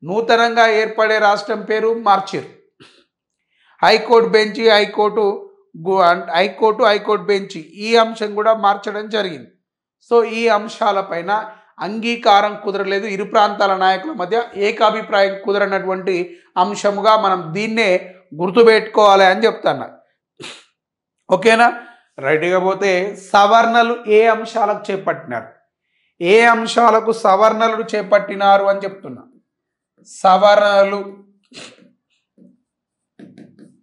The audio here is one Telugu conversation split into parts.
నూతనంగా ఏర్పడే రాష్ట్రం పేరు మార్చిరు. హైకోర్టు బెంచి హైకోర్టు బెంచి ఈ అంశం కూడా మార్చడం జరిగింది. సో ఈ అంశాలపైన అంగీకారం కుదరలేదు. ఇరు ప్రాంతాల నాయకుల మధ్య ఏకాభిప్రాయం కుదరనటువంటి అంశముగా మనం దీన్నే గుర్తుపెట్టుకోవాలి అని చెప్తున్నా. ఓకేనా? రైట్గా పోతే సవర్ణలు ఏ అంశాలకు చేపట్టినారు, ఏ అంశాలకు సవర్ణలు చేపట్టినారు అని చెప్తున్నా. సవర్ణలు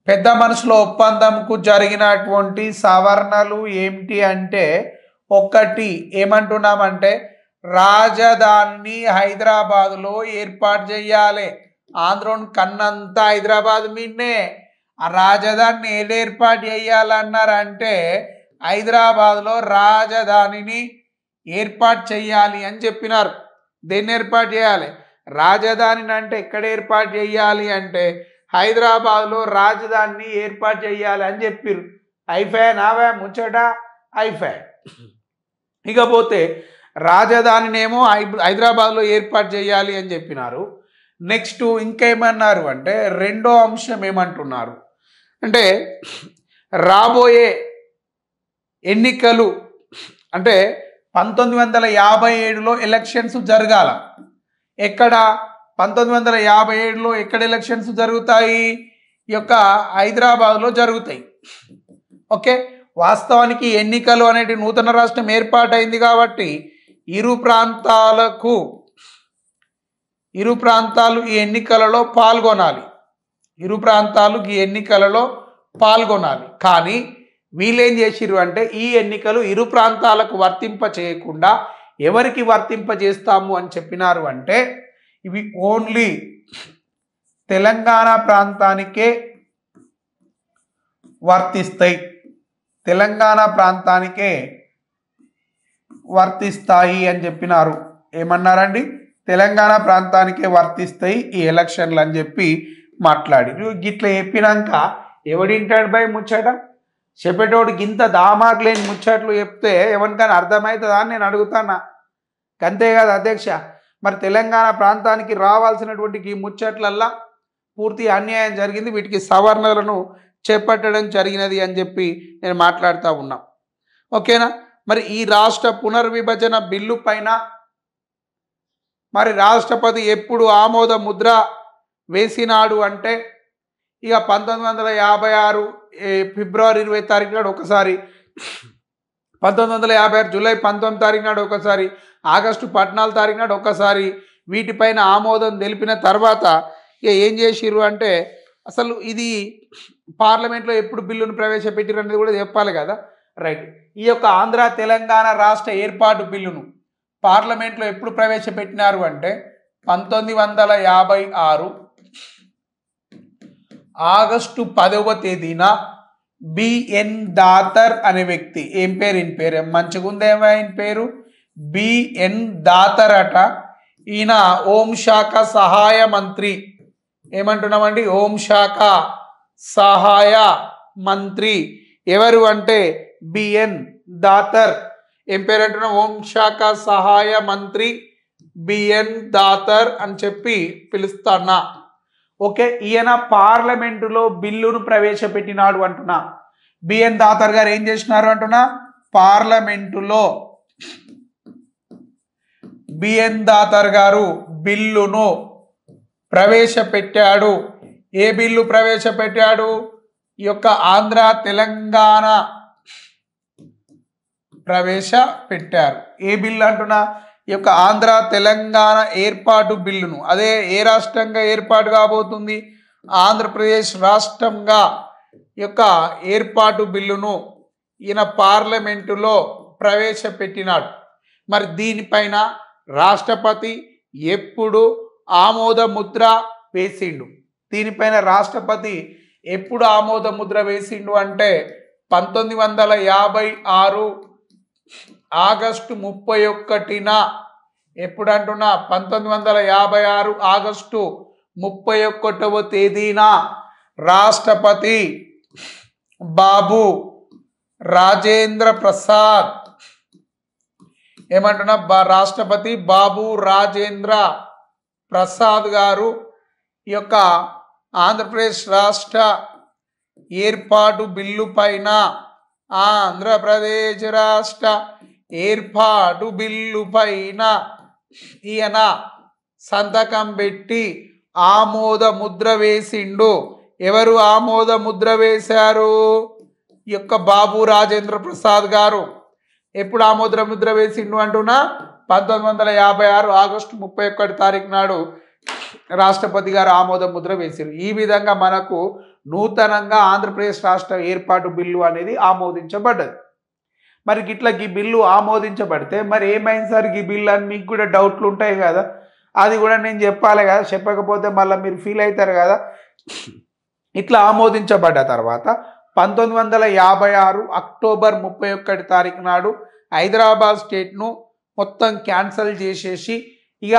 పెద్ద మనసులో ఒప్పందంకు జరిగినటువంటి సవర్ణలు ఏమిటి అంటే, ఒకటి ఏమంటున్నామంటే రాజధానిని హైదరాబాదులో ఏర్పాటు చేయాలి. ఆంధ్రోని కన్నంతా హైదరాబాద్ మీదనే. ఆ రాజధానిని ఏది ఏర్పాటు చేయాలన్నారంటే హైదరాబాద్లో రాజధానిని ఏర్పాటు చేయాలి అని చెప్పినారు. దేన్ని ఏర్పాటు చేయాలి? రాజధానిని. అంటే ఎక్కడ ఏర్పాటు చేయాలి అంటే హైదరాబాద్లో రాజధానిని ఏర్పాటు చేయాలి అని చెప్పారు. అయిపోయా నావే ముచ్చట అయిపోయా. ఇకపోతే రాజధానినేమో హైదరాబాద్లో ఏర్పాటు చేయాలి అని చెప్పినారు. నెక్స్ట్ ఇంకేమన్నారు అంటే రెండో అంశం ఏమంటున్నారు అంటే రాబోయే ఎన్నికలు అంటే 1957లో ఎలక్షన్స్ జరగాల. ఎక్కడ 1957లో ఎక్కడ ఎలక్షన్స్ జరుగుతాయి? ఈ యొక్క హైదరాబాద్లో జరుగుతాయి. ఓకే, వాస్తవానికి ఎన్నికలు అనేటి నూతన రాష్ట్రం ఏర్పాటైంది కాబట్టి ఇరు ప్రాంతాలు ఈ ఎన్నికలలో పాల్గొనాలి. కానీ వీళ్ళేం చేసిరు అంటే ఈ ఎన్నికలు ఇరు ప్రాంతాలకు వర్తింప చేయకుండా ఎవరికి వర్తింప చేస్తాము అని చెప్పినారు అంటే ఇవి ఓన్లీ తెలంగాణ ప్రాంతానికే వర్తిస్తాయి అని చెప్పినారు. ఏమన్నారండి? తెలంగాణ ప్రాంతానికే వర్తిస్తాయి ఈ ఎలక్షన్లు అని చెప్పి మాట్లాడి. గిట్లా చెప్పినాక ఎవడింటాడు భయ్ ముచ్చట? చెప్పేటోడికి ఇంత దామాకు లేని ముచ్చట్లు చెప్తే ఎవరికైనా అర్థమవుతుందా అని నేను అడుగుతానా. అంతేకాదు అధ్యక్ష, మరి తెలంగాణ ప్రాంతానికి రావాల్సినటువంటి ఈ ముచ్చట్లల్లా పూర్తి అన్యాయం జరిగింది. వీటికి సవర్ణలను చేపట్టడం జరిగినది అని చెప్పి నేను మాట్లాడుతూ ఉన్నా. ఓకేనా? మరి ఈ రాష్ట్ర పునర్విభజన బిల్లు పైన మరి రాష్ట్రపతి ఎప్పుడు ఆమోద ముద్ర వేసినాడు అంటే ఇక 1956 ఫిబ్రవరి 20 తారీఖు నాడు ఒకసారి, 1956 జూలై 19 తారీఖు నాడు ఒకసారి, ఆగస్టు 14 తారీఖు నాడు ఒకసారి వీటిపైన ఆమోదం తెలిపిన తర్వాత ఇక ఏం చేసిర్రు అంటే అసలు ఇది పార్లమెంట్లో ఎప్పుడు బిల్లును ప్రవేశపెట్టిరు అనేది కూడా చెప్పాలి కదా. రైట్, ఈ యొక్క ఆంధ్ర తెలంగాణ రాష్ట్ర ఏర్పాటు బిల్లును పార్లమెంట్లో ఎప్పుడు ప్రవేశపెట్టినారు అంటే 1956 ఆగస్టు 10వ తేదీన బిఎన్ దాతర్ అనే వ్యక్తి, ఏం పేరు మంచిగుందేమో ఆయన పేరు, బిఎన్ దాతర్ అట. ఈయన హోంశాఖ సహాయ మంత్రి. ఏమంటున్నామండి? హోంశాఖ సహాయ మంత్రి ఎవరు అంటే బిఎన్ దాతర్. ఏం పేరు అంటున్నా? హోంశాఖ సహాయ మంత్రి బిఎన్ దాతర్ అని చెప్పి పిలుస్తున్నా. ఓకే, ఈయన పార్లమెంటులో బిల్లును ప్రవేశపెట్టినాడు అంటున్నా. బిఎన్ దాతర్ గారు ఏం చేసినారు అంటున్నా? పార్లమెంటులో బిఎన్ దాతర్ గారు బిల్లును ప్రవేశపెట్టాడు. ఏ బిల్లు ప్రవేశపెట్టాడు? ఈ యొక్క ఆంధ్ర తెలంగాణ ప్రవేశపెట్టారు. ఏ బిల్లు అంటున్నా? ఈ యొక్క ఆంధ్ర తెలంగాణ ఏర్పాటు బిల్లును. అదే ఏ రాష్ట్రంగా ఏర్పాటు కాబోతుంది? ఆంధ్రప్రదేశ్ రాష్ట్రంగా ఈ యొక్క ఏర్పాటు బిల్లును ఈయన పార్లమెంటులో ప్రవేశపెట్టినాడు. మరి దీనిపైన రాష్ట్రపతి ఎప్పుడు ఆమోద ముద్ర వేసిండు? దీనిపైన రాష్ట్రపతి ఎప్పుడు ఆమోద ముద్ర వేసిండు అంటే 1956 ఆగస్టు 31న. ఎప్పుడు అంటున్నా? 1956 ఆగస్టు 31వ తేదీన రాష్ట్రపతి బాబు రాజేంద్ర ప్రసాద్ ఏమంటున్నా? రాష్ట్రపతి బాబు రాజేంద్ర ప్రసాద్ గారు ఈ యొక్క ఆంధ్రప్రదేశ్ రాష్ట్ర ఏర్పాటు బిల్లు పైన ఆంధ్రప్రదేశ్ రాష్ట్ర ఏర్పాటు బిల్లు పైన ఈయన సంతకం పెట్టి ఆమోద ముద్ర వేసిండు. ఎవరు ఆమోద ముద్ర వేశారు? ఈ యొక్క బాబు రాజేంద్ర ప్రసాద్ గారు. ఎప్పుడు ఆమోద ముద్ర వేసిండు అంటున్నా 1956 ఆగస్టు 31 నాడు రాష్ట్రపతి గారు ఆమోద ముద్ర వేశారు. ఈ విధంగా మనకు నూతనంగా ఆంధ్రప్రదేశ్ రాష్ట్ర ఏర్పాటు బిల్లు అనేది ఆమోదించబడ్డది. మరి గిట్లా ఈ బిల్లు ఆమోదించబడితే మరి ఏమైంది సార్ ఈ బిల్లు అని మీకు కూడా డౌట్లు ఉంటాయి కదా, అది కూడా నేను చెప్పాలి కదా, చెప్పకపోతే మళ్ళీ మీరు ఫీల్ అవుతారు కదా. ఇట్లా ఆమోదించబడ్డ తర్వాత 1956 అక్టోబర్ 31 నాడు హైదరాబాద్ స్టేట్ను మొత్తం క్యాన్సల్ చేసేసి ఇక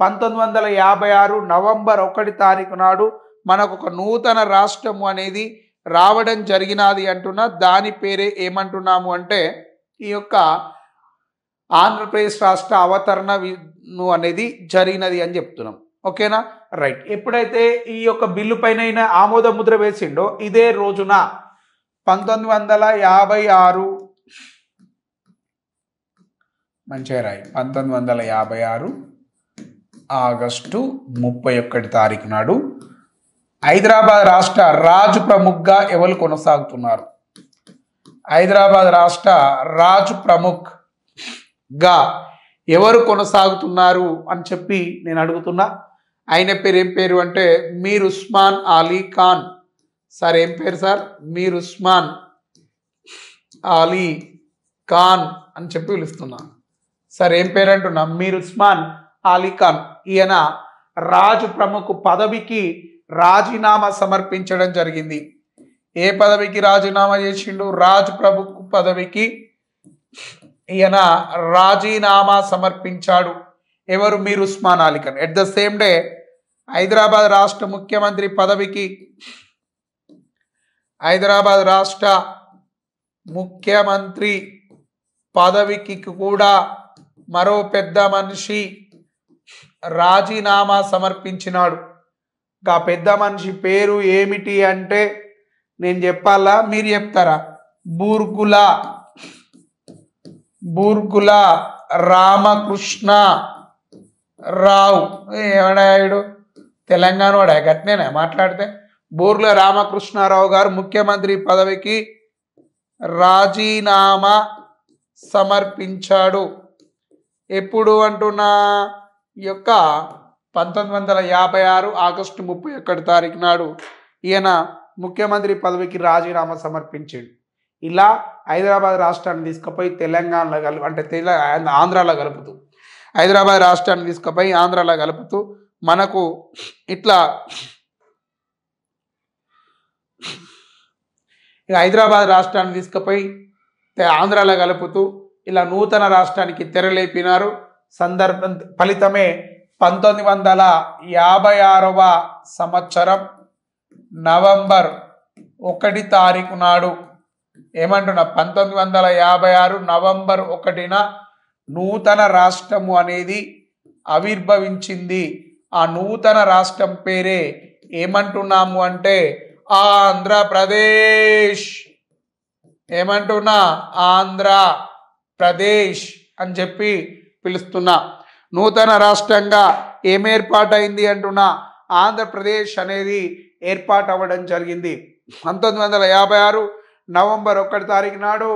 1956 నవంబర్ 1 నాడు మనకు ఒక నూతన రాష్ట్రము అనేది రావడం జరిగినది అంటున్నా. దాని పేరే ఏమంటున్నాము అంటే ఈ యొక్క ఆంధ్రప్రదేశ్ రాష్ట్ర అవతరణ అనేది జరిగినది అని చెప్తున్నాం. ఓకేనా, రైట్. ఎప్పుడైతే ఈ యొక్క బిల్లు పైన ఆమోద ముద్ర వేసిండో ఇదే రోజున 1956 మంచిగా రాయి 1956 ఆగస్టు 31 నాడు హైదరాబాద్ రాష్ట్ర రాజు ప్రముఖ్గా ఎవరు కొనసాగుతున్నారు? హైదరాబాద్ రాష్ట్ర రాజు ప్రముఖ్గా ఎవరు కొనసాగుతున్నారు అని చెప్పి నేను అడుగుతున్నా. ఆయన పేరు ఏం పేరు అంటే మీర్ ఉస్మాన్ అలీ ఖాన్. సార్ ఏం పేరు సార్? మీర్ ఉస్మాన్ అలీ ఖాన్ అని చెప్పి పిలుస్తున్నా. సార్ ఏం పేరు అంటున్నా? మీర్ ఉస్మాన్ అలీ ఖాన్. ఈయన రాజు ప్రముఖ పదవికి రాజీనామా సమర్పించడం జరిగింది. ఏ పదవికి రాజీనామా చేసిండు? రాజు ప్రముఖ పదవికి ఈయన రాజీనామా సమర్పించాడు. ఎవరు? Mir Osman Ali Khan. At the same day Hyderabad రాష్ట్ర ముఖ్యమంత్రి పదవికి హైదరాబాద్ రాష్ట్ర ముఖ్యమంత్రి పదవికి కూడా మరో పెద్ద మనిషి రాజీనామా సమర్పించినాడు. ఆ పెద్ద మనిషి పేరు ఏమిటి అంటే నేను చెప్పాలా మీరు చెప్తారా? బూర్గుల రామకృష్ణ రావు. ఏమడాడు? తెలంగాణ వాడా? గట్నేనా మాట్లాడితే? బూర్గుల రామకృష్ణారావు గారు ముఖ్యమంత్రి పదవికి రాజీనామా సమర్పించాడు. ఎప్పుడు అంటున్నా? ఈ యొక్క 1956 ఆగస్టు 31 నాడు ఈయన ముఖ్యమంత్రి పదవికి రాజీనామా సమర్పించాడు. ఇలా హైదరాబాద్ రాష్ట్రాన్ని తీసుకుపోయి తెలంగాణలో అంటే ఆంధ్రాలో కలుపుతూ హైదరాబాద్ రాష్ట్రాన్ని తీసుకుపోయి ఆంధ్రాలో కలుపుతూ మనకు ఇట్లా హైదరాబాద్ రాష్ట్రాన్ని తీసుకుపోయి ఆంధ్రాలో కలుపుతూ ఇలా నూతన రాష్ట్రానికి తెరలేపినారు. సందర్భం ఫలితమే 1956వ సంవత్సరం నవంబర్ 1 నాడు ఏమంటున్నా? 1956 నవంబర్ 1న నూతన రాష్ట్రము అనేది ఆవిర్భవించింది. ఆ నూతన రాష్ట్రం పేరే ఏమంటున్నాము అంటే ఆంధ్రప్రదేశ్. ఏమంటున్నా? ఆంధ్రప్రదేశ్ అని చెప్పి పిలుస్తున్నా. నూతన రాష్ట్రంగా ఏర్పాటైంది అంటున్నా? ఆంధ్రప్రదేశ్ అనేది ఏర్పాటు అవ్వడం జరిగింది. 1956 నవంబర్ 1 నాడు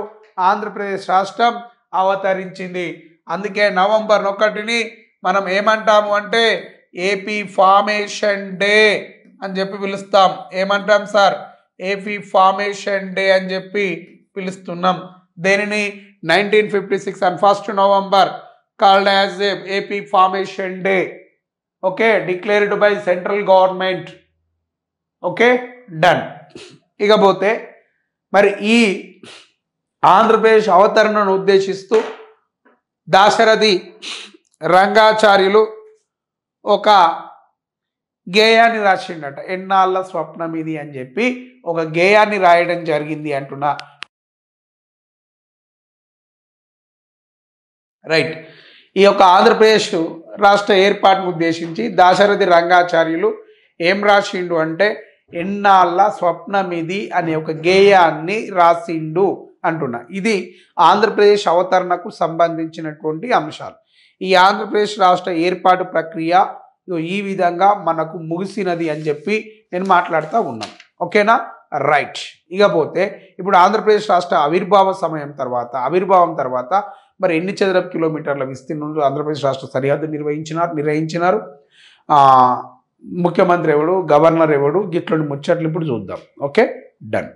ఆంధ్రప్రదేశ్ రాష్ట్రం అవతరించింది. అందుకే నవంబర్ 1ని మనం ఏమంటాము అంటే ఏపీ ఫార్మేషన్ డే అని చెప్పి పిలుస్తాం. ఏమంటాం సార్? ఏపీ ఫార్మేషన్ డే అని చెప్పి పిలుస్తున్నాం. దేనిని? 1956 and 1st November called as AP Formation Day. Okay, declared by central government. Okay, done. ఇకపోతే మరి ఈ ఆంధ్రప్రదేశ్ అవతరణను ఉద్దేశిస్తూ దాశరథి రంగాచార్యులు ఒక గేయాన్ని రాసిండట. ఎన్నాళ్ళ స్వప్నం ఇది అని చెప్పి ఒక గేయాన్ని రాయడం జరిగింది అంటున్నా. రైట్. ఈ యొక్క ఆంధ్రప్రదేశ్ రాష్ట్ర ఏర్పాటును ఉద్దేశించి దాశరథి రంగాచార్యులు ఏం రాసిండు అంటే ఎన్నాళ్ళ స్వప్నమిది అనే ఒక గేయాన్ని రాసిండు అంటున్నా. ఇది ఆంధ్రప్రదేశ్ అవతరణకు సంబంధించినటువంటి అంశాలు. ఈ ఆంధ్రప్రదేశ్ రాష్ట్ర ఏర్పాటు ప్రక్రియ ఈ విధంగా మనకు ముగిసినది అని చెప్పి నేను మాట్లాడుతూ ఉన్నాను. ఓకేనా, రైట్. ఇకపోతే ఇప్పుడు ఆంధ్రప్రదేశ్ రాష్ట్ర ఆవిర్భావం తర్వాత మరి ఎన్ని చదరపు కిలోమీటర్ల విస్తీర్ణంలో ఆంధ్రప్రదేశ్ రాష్ట్ర సరిహద్దు నిర్వహించినారు. ముఖ్యమంత్రి ఎవడు, గవర్నర్ ఎవడు, గిట్లని ముచ్చట్లు ఇప్పుడు చూద్దాం. Okay, done.